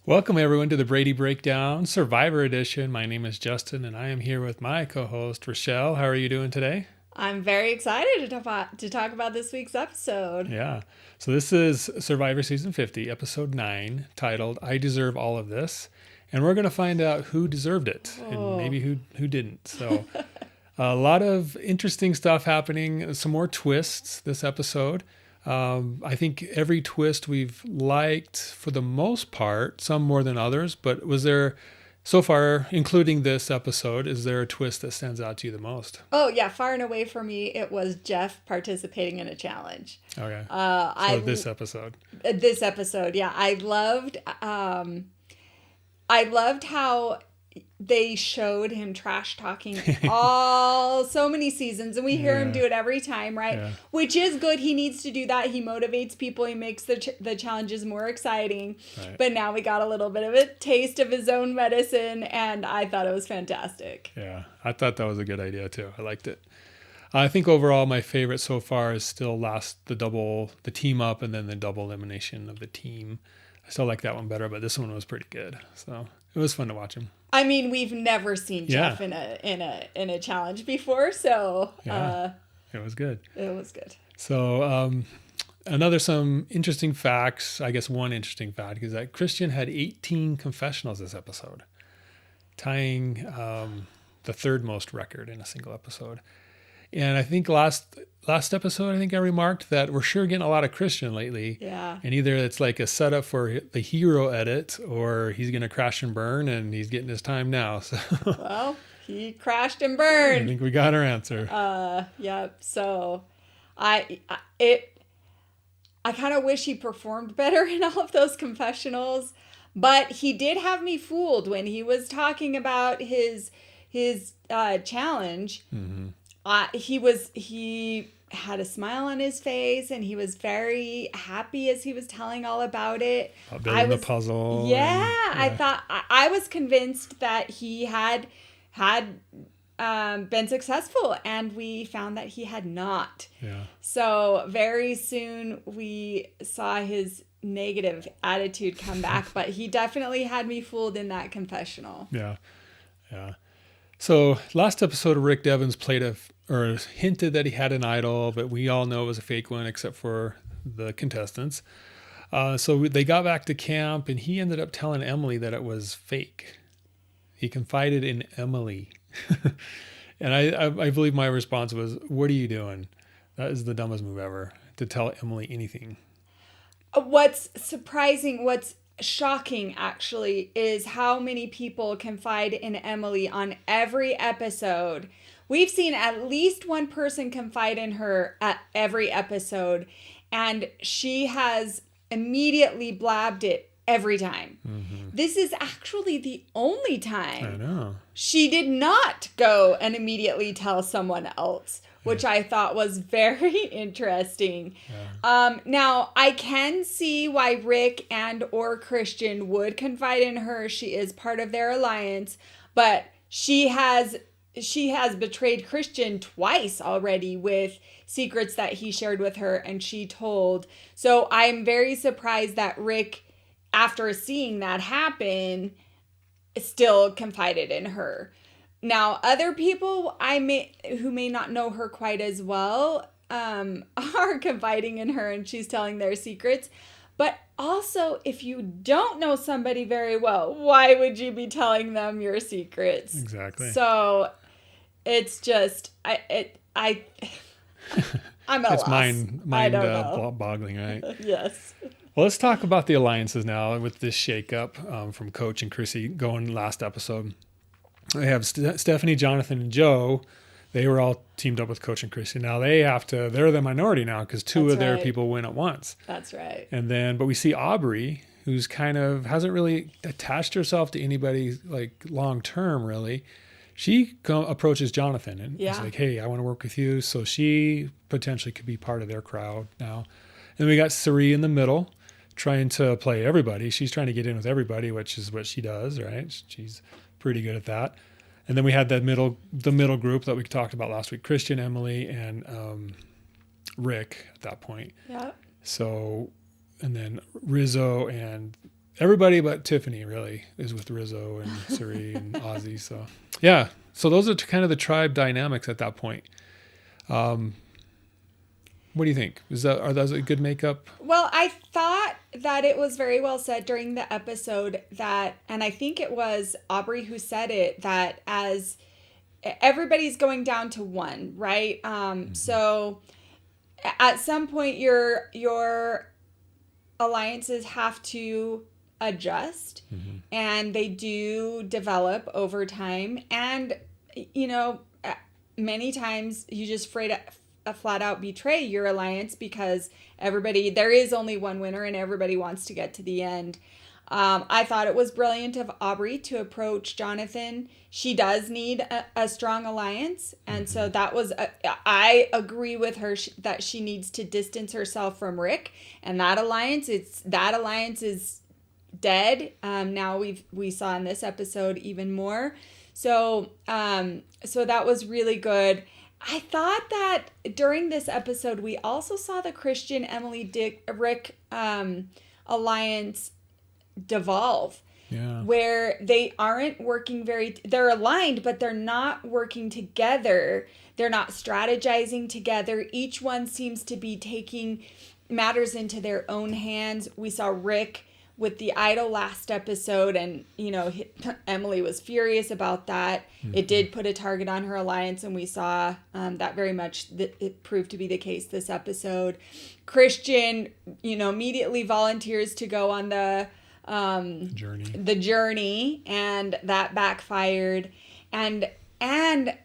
Welcome, everyone, to the Brady Breakdown Survivor Edition. My name is Justin, and I am here with my co-host, Rachelle. How are you doing today? I'm very excited to talk about this week's episode. Yeah. So this is Survivor Season 50, Episode 9, titled, I Deserve All of This. And we're going to find out who deserved it and maybe who didn't. So a lot of interesting stuff happening, some more twists this episode. I think every twist we've liked for the most part, some more than others, but was there, so far, including this episode, is there a twist that stands out to you the most? Oh, yeah. Far and away for me, it was Jeff participating in a challenge. Okay. This episode. This episode, yeah. I loved how they showed him trash talking so many seasons, and we hear him do it every time, right? Yeah. Which is good. He needs to do that. He motivates people. He makes the challenges more exciting. Right. But now we got a little bit of a taste of his own medicine, and I thought it was fantastic. Yeah, I thought that was a good idea too. I liked it. I think overall my favorite so far is still the team up, and then the double elimination of the team. I still like that one better, but this one was pretty good. So it was fun to watch him. I mean, we've never seen Jeff in a challenge before, so it was good. It was good. So some interesting facts. I guess one interesting fact is that Christian had 18 confessionals this episode, tying the third most record in a single episode. And I think last episode, I remarked that we're sure getting a lot of Christian lately. Yeah. And either it's like a setup for the hero edit, or he's going to crash and burn, and he's getting his time now. So. Well, he crashed and burned. I think we got our answer. Yep. So, I kind of wish he performed better in all of those confessionals, but he did have me fooled when he was talking about his challenge. Mm-hmm. He had a smile on his face, and he was very happy as he was telling all about it. About building the puzzle. Yeah, I thought I was convinced that he had been successful, and we found that he had not. Yeah. So very soon we saw his negative attitude come back, but he definitely had me fooled in that confessional. Yeah. So last episode, Rick Devens hinted that he had an idol, but we all know it was a fake one except for the contestants. So they got back to camp, and he ended up telling Emily that it was fake. He confided in Emily. And I believe my response was, what are you doing? That is the dumbest move ever, to tell Emily anything. What's shocking, actually, is how many people confide in Emily on every episode. We've seen at least one person confide in her at every episode, and she has immediately blabbed it every time. Mm-hmm. This is actually the only time I know she did not go and immediately tell someone else, which I thought was very interesting. Yeah. Now, I can see why Rick or Christian would confide in her. She is part of their alliance, but she has betrayed Christian twice already with secrets that he shared with her and she told. So I'm very surprised that Rick, after seeing that happen, still confided in her. Now, other people who may not know her quite as well are confiding in her, and she's telling their secrets. But also, if you don't know somebody very well, why would you be telling them your secrets? Exactly. So it's just I'm at a loss. It's mind boggling, right? Yes. Well, let's talk about the alliances now with this shakeup from Coach and Chrissy going last episode. They have Stephanie, Jonathan, and Joe. They were all teamed up with Coach and Chrissy. Now they're the minority now because two of their people win at once. That's right. But we see Aubrey, who's kind of hasn't really attached herself to anybody like long term, really. She approaches Jonathan and is like, hey, I want to work with you. So she potentially could be part of their crowd now. And we got Cirie in the middle, trying to play everybody. She's trying to get in with everybody, which is what she does, right? She's pretty good at that. And then we had the middle group that we talked about last week, Christian, Emily, and Rick at that point. Yeah. So, and then Rizzo and everybody but Tiffany really is with Rizzo and Cirie and Ozzy. So yeah, so those are kind of the tribe dynamics at that point. What do you think? Are those a good makeup? Well, I thought that it was very well said during the episode that, and I think it was Aubrey who said it, that as everybody's going down to one, right? So at some point your alliances have to adjust, and they do develop over time. And, many times you just flat out betray your alliance because there is only one winner and everybody wants to get to the end. I thought it was brilliant of Aubrey to approach Jonathan. She does need a strong alliance. And so that was, I agree with her that she needs to distance herself from Rick, and that alliance is dead. Now we saw in this episode even more. So that was really good. I thought that during this episode, we also saw the Christian, Emily, Rick alliance devolve. Yeah. Where they aren't working they're aligned, but they're not working together. They're not strategizing together. Each one seems to be taking matters into their own hands. We saw Rick with the idol last episode, and Emily was furious about that. It did put a target on her alliance, and we saw that very much it proved to be the case this episode. Christian immediately volunteers to go on the journey, and that backfired. And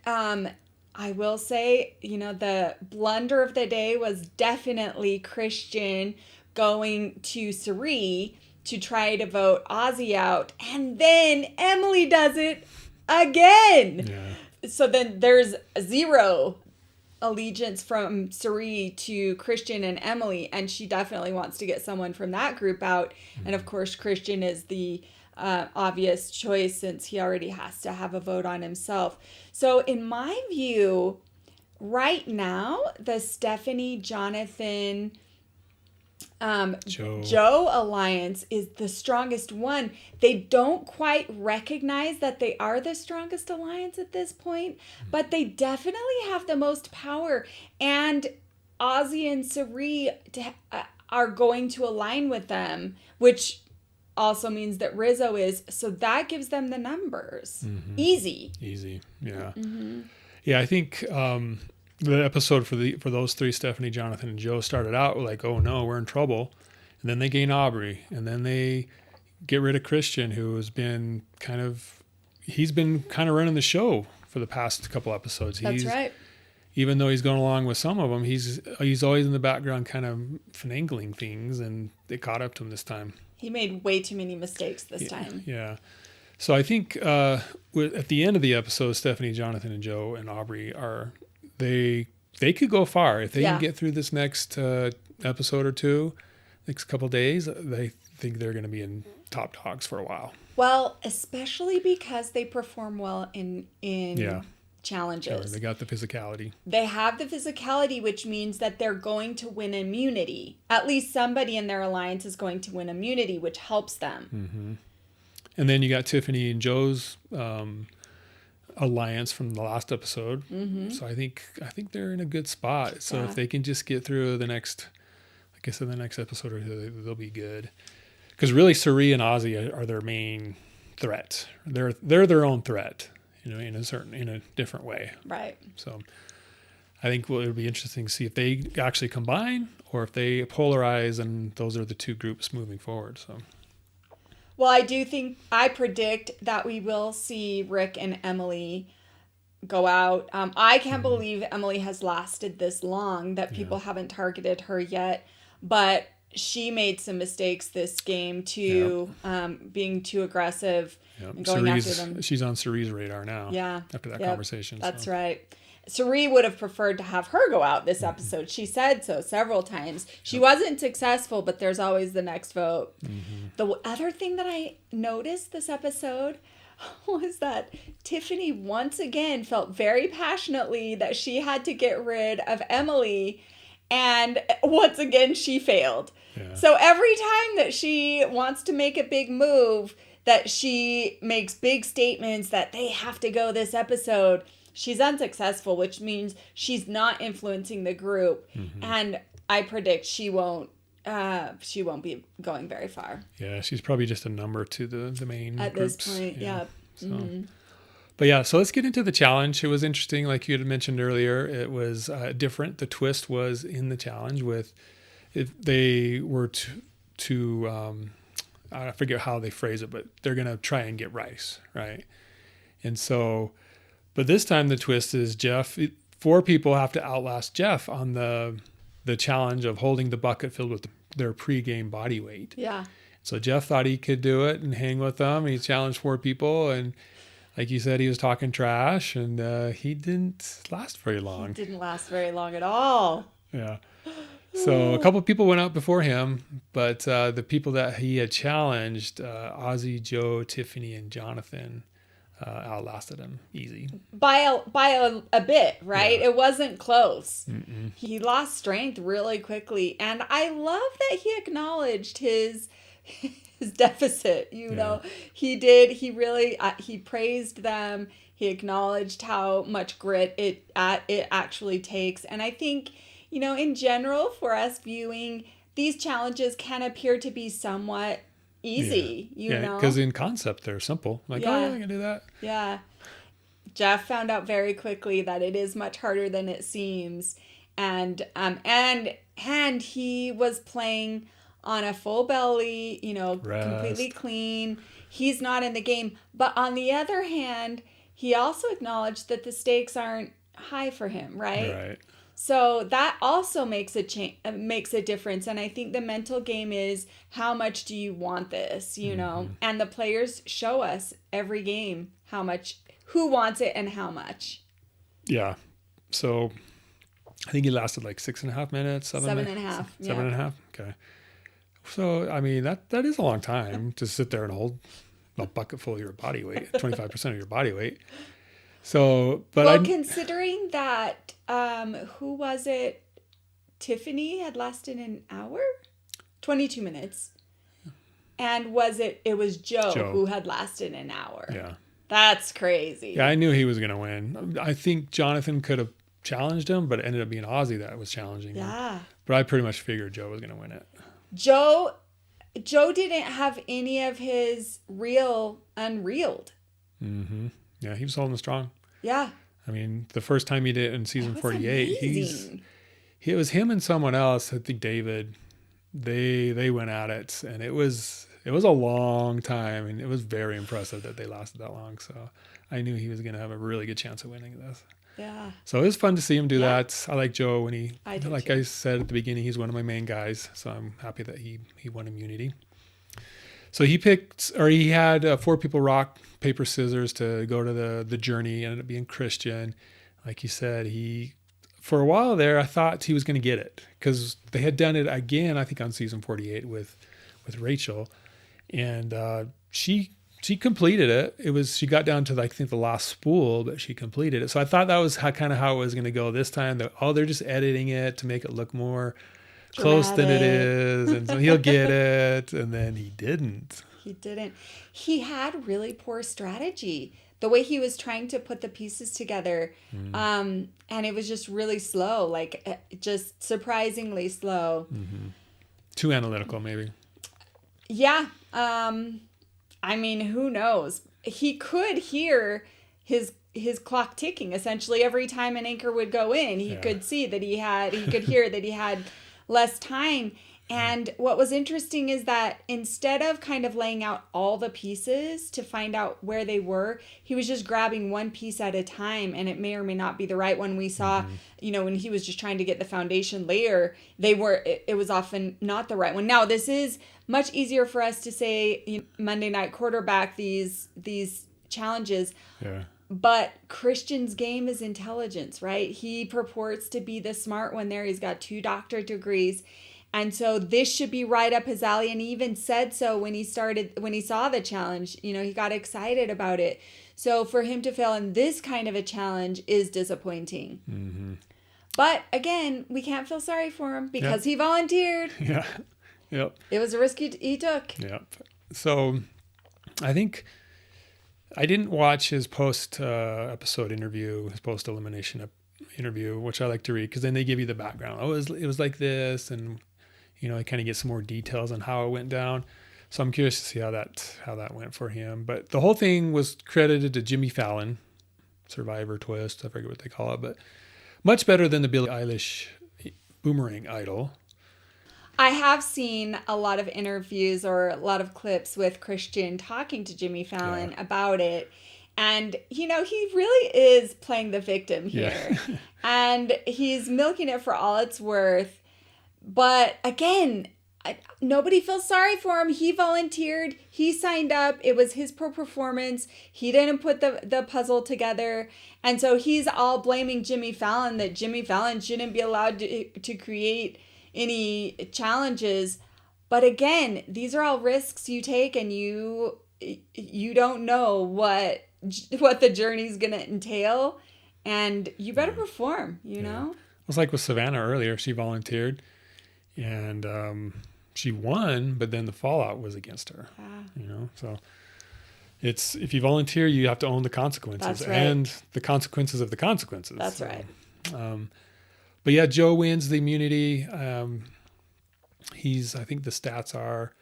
I will say, the blunder of the day was definitely Christian going to Cirie to try to vote Ozzy out, and then Emily does it again. Yeah. So then there's zero allegiance from Cirie to Christian and Emily, and she definitely wants to get someone from that group out. And of course, Christian is the obvious choice since he already has to have a vote on himself. So in my view, right now, the Stephanie, Jonathan, Joe alliance is the strongest one. They don't quite recognize that they are the strongest alliance at this point, but they definitely have the most power. And Ozzy and Cirie are going to align with them, which also means that Rizzo is. So that gives them the numbers. Easy. Yeah. Yeah, I think the episode for those three, Stephanie, Jonathan, and Joe, started out like, oh no, we're in trouble. And then they gain Aubrey, and then they get rid of Christian, who has been he's been kind of running the show for the past couple episodes. That's right. Even though he's going along with some of them, he's always in the background kind of finagling things, and they caught up to him this time. He made way too many mistakes this time. Yeah. So I think at the end of the episode, Stephanie, Jonathan, and Joe and Aubrey they could go far if they can get through this next episode or two, next couple of days. They think they're going to be in top dogs for a while. Well, especially because they perform well in challenges. Sure, they got the physicality. They have the physicality, which means that they're going to win immunity. At least somebody in their alliance is going to win immunity, which helps them. And then you got Tiffany and Joe's alliance from the last episode. So I think they're in a good spot. So if they can just get through the next episode or two, they'll be good. Because really, Cirie and Ozzy are their main threat. They're their own threat, in a different way. Right. So I think it'll be interesting to see if they actually combine or if they polarize, and those are the two groups moving forward. So. Well, I predict that we will see Rick and Emily go out. I can't believe Emily has lasted this long, that people haven't targeted her yet, but she made some mistakes this game too, being too aggressive and going after them. She's on Cirie's radar now. Yeah. After that conversation. That's right. Cirie would have preferred to have her go out this episode. She said so several times. She wasn't successful, but there's always the next vote. The other thing that I noticed this episode was that Tiffany once again felt very passionately that she had to get rid of Emily. And once again, she failed. Yeah. So every time that she wants to make a big move, that she makes big statements that they have to go this episode, she's unsuccessful, which means she's not influencing the group. Mm-hmm. And I predict she won't be going very far. Yeah, she's probably just a number to the main at groups. This point. Yeah. So. Mm-hmm. But yeah, so let's get into the challenge. It was interesting, like you had mentioned earlier. It was different. The twist was in the challenge with if they were to I forget how they phrase it, but they're gonna try and get rice, right? And so, but this time the twist is Jeff. 4 people have to outlast Jeff on the challenge of holding the bucket filled with their pregame body weight. Yeah. So Jeff thought he could do it and hang with them. He challenged 4 people, and like you said, he was talking trash, and he didn't last very long. He didn't last very long at all. Yeah. So a couple of people went out before him, but the people that he had challenged, Ozzy, Joe, Tiffany, and Jonathan, outlasted him easy. By a bit, right? Yeah. It wasn't close. Mm-mm. He lost strength really quickly. And I love that he acknowledged his deficit, you know. He did. He really, he praised them. He acknowledged how much grit it actually takes. And I think, you know, in general, for us viewing, these challenges can appear to be somewhat easy, you know. Because in concept, they're simple. Like, oh, yeah, I can do that. Yeah. Jeff found out very quickly that it is much harder than it seems. And he was playing on a full belly, you know, completely clean. He's not in the game. But on the other hand, he also acknowledged that the stakes aren't high for him, right? Right. So that also makes a difference. And I think the mental game is, how much do you want this, you know? And the players show us every game who wants it and how much. Yeah. So I think he lasted like 6.5 minutes. 7.5. 7.5. Okay. So, I mean, that is a long time to sit there and hold a bucket full of your body weight, 25% of your body weight. So, but considering that, who was it? Tiffany had lasted an hour, 22 minutes. And it was Joe who had lasted an hour. Yeah. That's crazy. Yeah, I knew he was going to win. I think Jonathan could have challenged him, but it ended up being Ozzy that was challenging him. But I pretty much figured Joe was going to win it. Joe didn't have any of his reel unreeled. Mm-hmm. Yeah, he was holding strong. Yeah. I mean, the first time he did it in season 48, amazing. It was him and someone else, I think David. They went at it, and it was a long time, and it was very impressive that they lasted that long. So I knew he was going to have a really good chance of winning this. Yeah. So it was fun to see him do that. I like Joe when I said at the beginning, he's one of my main guys. So I'm happy that he won immunity. So he had 4 people rock, paper, scissors to go to the journey. Ended up being Christian. Like you said, for a while there, I thought he was going to get it because they had done it again, I think on season 48 with Rachelle. And she completed it. She got down to, I think, the last spool, but she completed it. So I thought that was kind of how it was going to go this time. They're just editing it to make it look more close than it is. And so he'll get it. And then he didn't. He didn't. He had really poor strategy. The way he was trying to put the pieces together. And it was just really slow, like just surprisingly slow. Mm-hmm. Too analytical, maybe. Yeah. I mean, who knows? He could hear his clock ticking essentially every time an anchor would go in. He could see that he could hear that he had less time. And what was interesting is that instead of kind of laying out all the pieces to find out where they were, he was just grabbing one piece at a time, and it may or may not be the right one. We saw, you know, when he was just trying to get the foundation layer, it was often not the right one. Now, this is much easier for us to say, you know, Monday Night Quarterback, these challenges. Yeah. But Christian's game is intelligence, right? He purports to be the smart one there. He's got 2 doctorate degrees. And so this should be right up his alley. And he even said so when he saw the challenge. You know, he got excited about it. So for him to fail in this kind of a challenge is disappointing. Mm-hmm. But again, we can't feel sorry for him because he volunteered. Yeah. Yep. It was a risk he took. Yep. So I think I didn't watch his post episode interview, his post elimination interview, which I like to read because then they give you the background. Oh, it was like this, and I kind of get some more details on how it went down. So I'm curious to see how that went for him. But the whole thing was credited to Jimmy Fallon, Survivor Twist, I forget what they call it, but much better than the Billie Eilish Boomerang Idol. I have seen a lot of interviews or a lot of clips with Christian talking to Jimmy Fallon about it. And, he really is playing the victim here. Yeah. And he's milking it for all it's worth. But again, nobody feels sorry for him. He volunteered. He signed up. It was his pro performance. He didn't put the puzzle together. And so he's all blaming Jimmy Fallon, that Jimmy Fallon shouldn't be allowed to create any challenges. But again, these are all risks you take, and you don't know what the journey's going to entail, and you better perform, know? It was like with Savannah earlier. She volunteered, and she won, but then the fallout was against her. So it's, if you volunteer, you have to own the consequences. That's right. And the consequences of the consequences. That's right. But yeah, Joe wins the immunity. I think the stats are,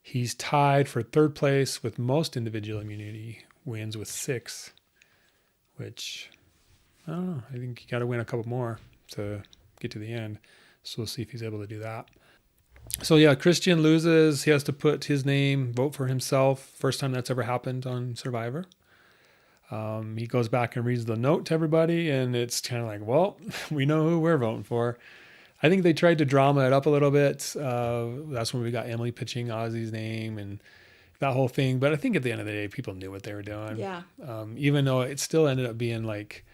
he's tied for third place with most individual immunity wins with 6, which, I don't know. I think you got to win a couple more to get to the end. So we'll see if he's able to do that. So yeah, Christian loses. He has to put his name, vote for himself. First time that's ever happened on Survivor. He goes back and reads the note to everybody, and it's kind of like, well, we know who we're voting for. I think they tried to drama it up a little bit. That's when we got Emily pitching Ozzy's name and that whole thing. But I think at the end of the day, people knew what they were doing. Yeah. Even though it still ended up being like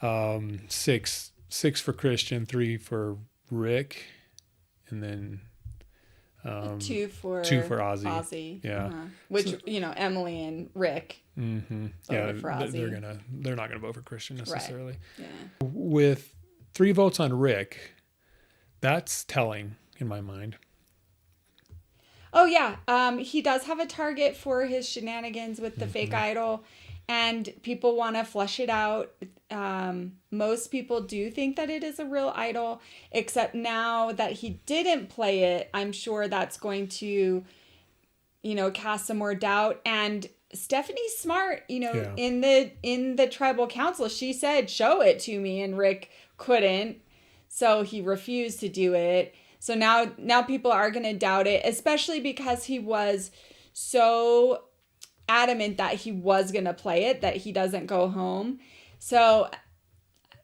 6 for Christian, 3 for Rick, and then 2 for Ozzy. Yeah. Uh-huh. Which, Emily and Rick. Mm-hmm. Yeah, for Ozzy. They're not gonna vote for Christian necessarily. Right. Yeah. With 3 votes on Rick, that's telling in my mind. Oh yeah, he does have a target for his shenanigans with the fake idol, and people want to flush it out. Most people do think that it is a real idol, except now that he didn't play it, I'm sure that's going to, cast some more doubt. And Stephanie's smart, in the tribal council, she said, show it to me, and Rick couldn't. So he refused to do it. So now people are going to doubt it, especially because he was so adamant that he was going to play it, that he doesn't go home. So,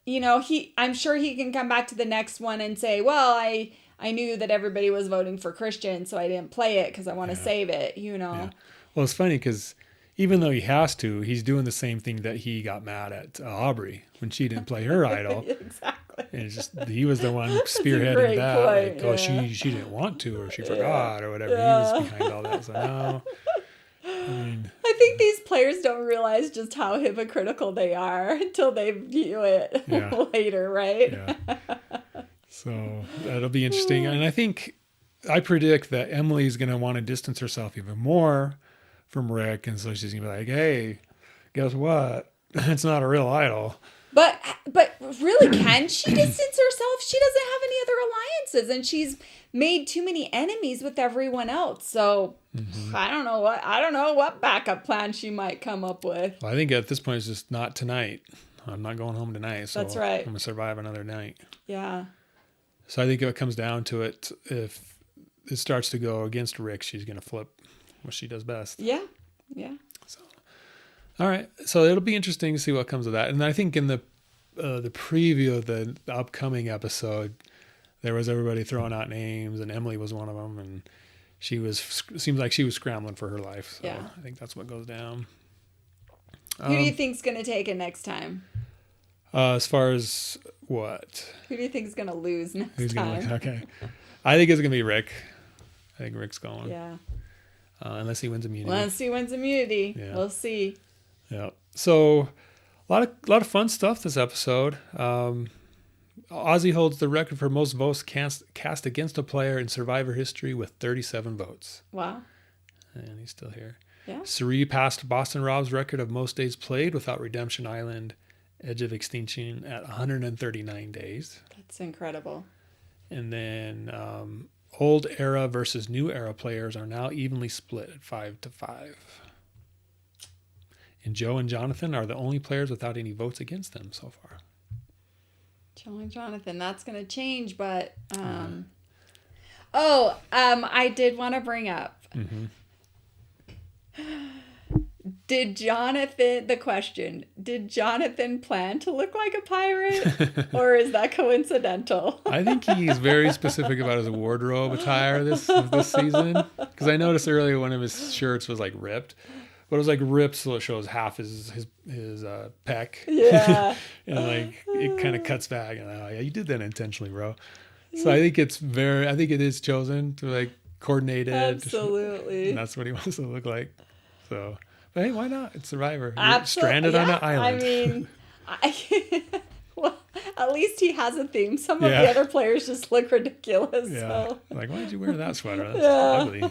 I'm sure he can come back to the next one and say, well, I knew that everybody was voting for Christian, so I didn't play it because I want to save it, Yeah. Well, it's funny because even though he has to, he's doing the same thing that he got mad at Aubrey when she didn't play her idol. Exactly. And it's just, he was the one spearheading that. Point, like, she didn't want to, or she forgot, or whatever. Yeah. He was behind all that. So no. I think these players don't realize just how hypocritical they are until they view it later, right? Yeah. So that'll be interesting. And I predict that Emily's going to want to distance herself even more from Rick. And so she's going to be like, hey, guess what? It's not a real idol. But really, can she distance herself? She doesn't have any other alliances, and she's made too many enemies with everyone else. So I don't know what backup plan she might come up with. Well, I think at this point it's just not tonight. I'm not going home tonight. So that's right. I'm gonna survive another night. Yeah. So I think if it comes down to it, if it starts to go against Rick, she's gonna flip what she does best. Yeah. Yeah. So, all right. So it'll be interesting to see what comes of that. And I think in the preview of the upcoming episode, there was everybody throwing out names, and Emily was one of them, and seems like she was scrambling for her life. So yeah. I think that's what goes down. Who do you think's gonna take it next time? As far as what? Who do you think's gonna lose next time? Okay. I think it's gonna be Rick. I think Rick's going. Yeah. Unless he wins immunity. Yeah. We'll see. Yeah. So a lot of fun stuff this episode. Ozzy holds the record for most votes cast against a player in Survivor history with 37 votes. Wow. And he's still here. Yeah. Cirie passed Boston Rob's record of most days played without Redemption Island, Edge of Extinction at 139 days. That's incredible. And then old era versus new era players are now evenly split at 5-5. And Joe and Jonathan are the only players without any votes against them so far. Joe and Jonathan, that's going to change, but I did want to bring up. Mm-hmm. Did Jonathan plan to look like a pirate, or is that coincidental? I think he's very specific about his wardrobe attire this season, because I noticed earlier one of his shirts was like ripped, but it was like ripped so it shows half his pec. Yeah. And like it kind of cuts back, and yeah, you did that intentionally, bro. So I think it is chosen to like coordinated. Absolutely. And that's what he wants to look like. So, but hey, why not? It's Survivor. Absolutely. Stranded on an island. I mean, well, at least he has a theme. Some of the other players just look ridiculous. Yeah. So. Like, why did you wear that sweater? That's ugly.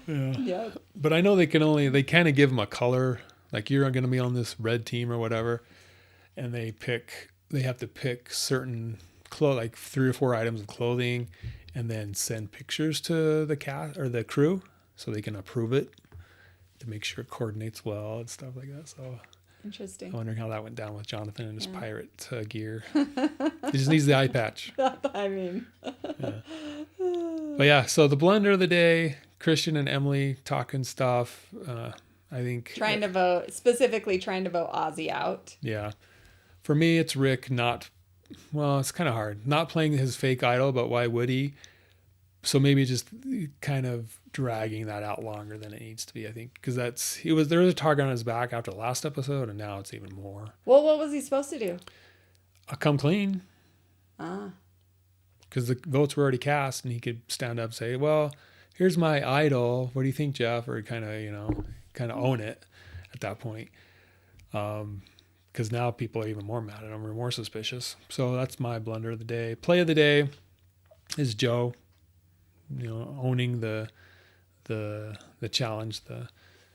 Yeah. Yep. But I know they kind of give them a color. Like, you're going to be on this red team or whatever. And they have to pick certain like 3 or 4 items of clothing and then send pictures to the cast or the crew so they can approve it to make sure it coordinates well and stuff like that. So interesting. I'm wondering how that went down with Jonathan and his pirate gear. He just needs the eye patch. I mean. Yeah. But yeah, so the blunder of the day, Christian and Emily talking stuff. I think trying to vote Ozzy out. Yeah. For me, it's Rick it's kind of hard. Not playing his fake idol, but why would he? So maybe just kind of dragging that out longer than it needs to be, I think. Because there was a target on his back after the last episode, and now it's even more. Well, what was he supposed to do? Come clean. Ah. Because the votes were already cast, and he could stand up and say, well, here's my idol. What do you think, Jeff? Or kind of own it at that point. Because now people are even more mad at him or more suspicious. So that's my blunder of the day. Play of the day is Joe, owning the challenge.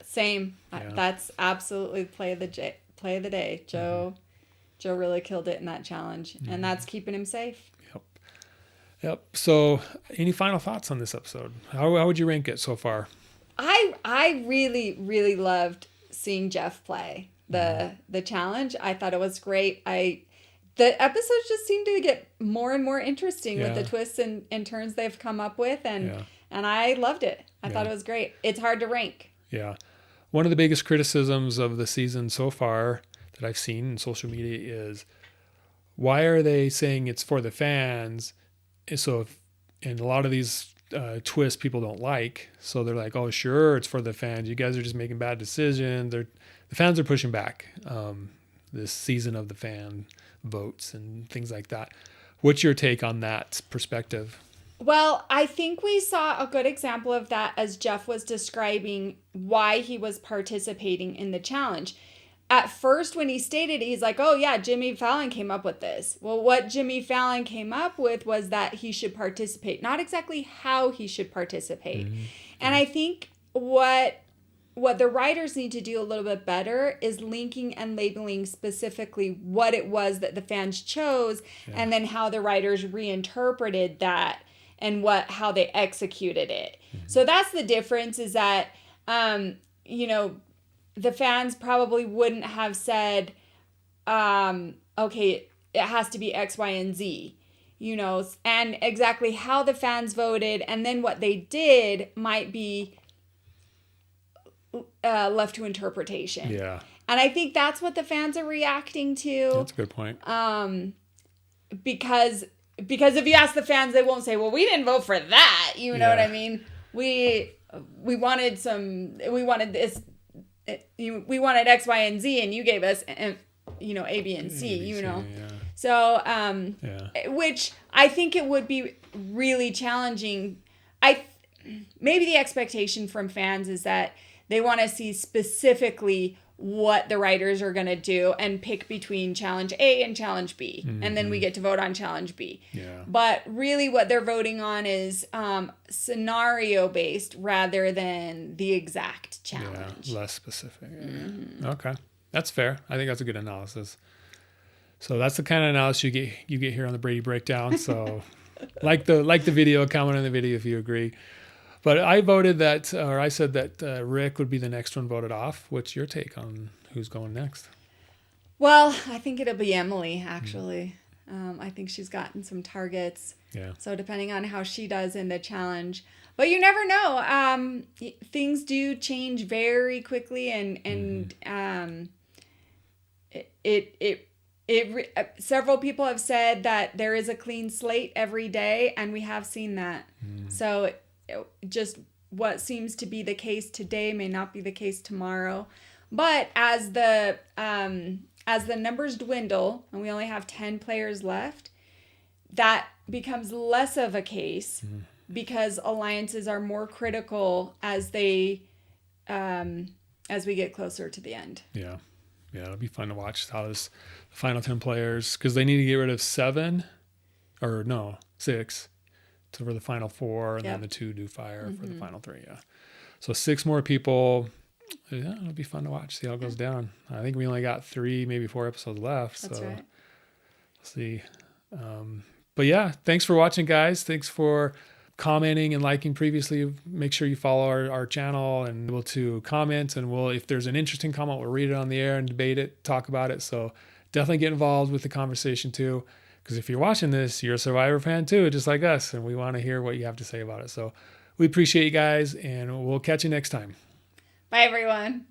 Same. Yeah. That's absolutely play of the day. Joe really killed it in that challenge, and that's keeping him safe. Yep. So, any final thoughts on this episode? How would you rank it so far? I really, really loved seeing Jeff play the challenge. I thought it was great. The episodes just seem to get more and more interesting with the twists and turns they've come up with, and I loved it. I thought it was great. It's hard to rank. Yeah. One of the biggest criticisms of the season so far that I've seen in social media is, why are they saying it's for the fans? So and a lot of these twists people don't like, so they're like, oh, sure, it's for the fans. You guys are just making bad decisions. The fans are pushing back this season of the fan votes and things like that. What's your take on that perspective? Well, I think we saw a good example of that as Jeff was describing why he was participating in the challenge. At first, when he stated it, he's like, oh, yeah, Jimmy Fallon came up with this. Well, what Jimmy Fallon came up with was that he should participate, not exactly how he should participate. Mm-hmm. And I think what the writers need to do a little bit better is linking and labeling specifically what it was that the fans chose, and then how the writers reinterpreted that and how they executed it. Mm-hmm. So that's the difference, is that, the fans probably wouldn't have said, okay, it has to be X, Y, and Z, and exactly how the fans voted and then what they did might be left to interpretation. Yeah. And I think that's what the fans are reacting to. That's a good point. Because if you ask the fans, they won't say, well, we didn't vote for that. You know what I mean? We wanted this. We wanted X, Y, and Z, and you gave us, A, B, and C, Yeah. So, which I think it would be really challenging. Maybe the expectation from fans is that they want to see specifically what the writers are going to do and pick between challenge A and challenge B. Mm-hmm. And then we get to vote on challenge B. Yeah. But really what they're voting on is scenario based rather than the exact challenge. Yeah, less specific. Mm-hmm. Okay. That's fair. I think that's a good analysis. So that's the kind of analysis you get here on the Brady Breakdown. So like the video, comment on the video if you agree. But I said that Rick would be the next one voted off. What's your take on who's going next? Well, I think it'll be Emily, actually. I think she's gotten some targets. Yeah. So depending on how she does in the challenge. But you never know. Things do change very quickly, and several people have said that there is a clean slate every day, and we have seen that. So just what seems to be the case today may not be the case tomorrow. But as the numbers dwindle and we only have 10 players left, that becomes less of a case because alliances are more critical as we get closer to the end. Yeah. Yeah, it'll be fun to watch how the final 10 players, because they need to get rid of 6 for the final 4, and then the 2 do fire for the final 3. Yeah, so 6 more people. Yeah, it'll be fun to watch. See how it goes down. I think we only got 3, maybe 4 episodes left. That's right. We'll see. But yeah, thanks for watching, guys. Thanks for commenting and liking previously. Make sure you follow our channel and able to comment. And if there's an interesting comment, we'll read it on the air and debate it, talk about it. So definitely get involved with the conversation too. Because if you're watching this, you're a Survivor fan too, just like us, and we want to hear what you have to say about it. So we appreciate you guys, and we'll catch you next time. Bye, everyone.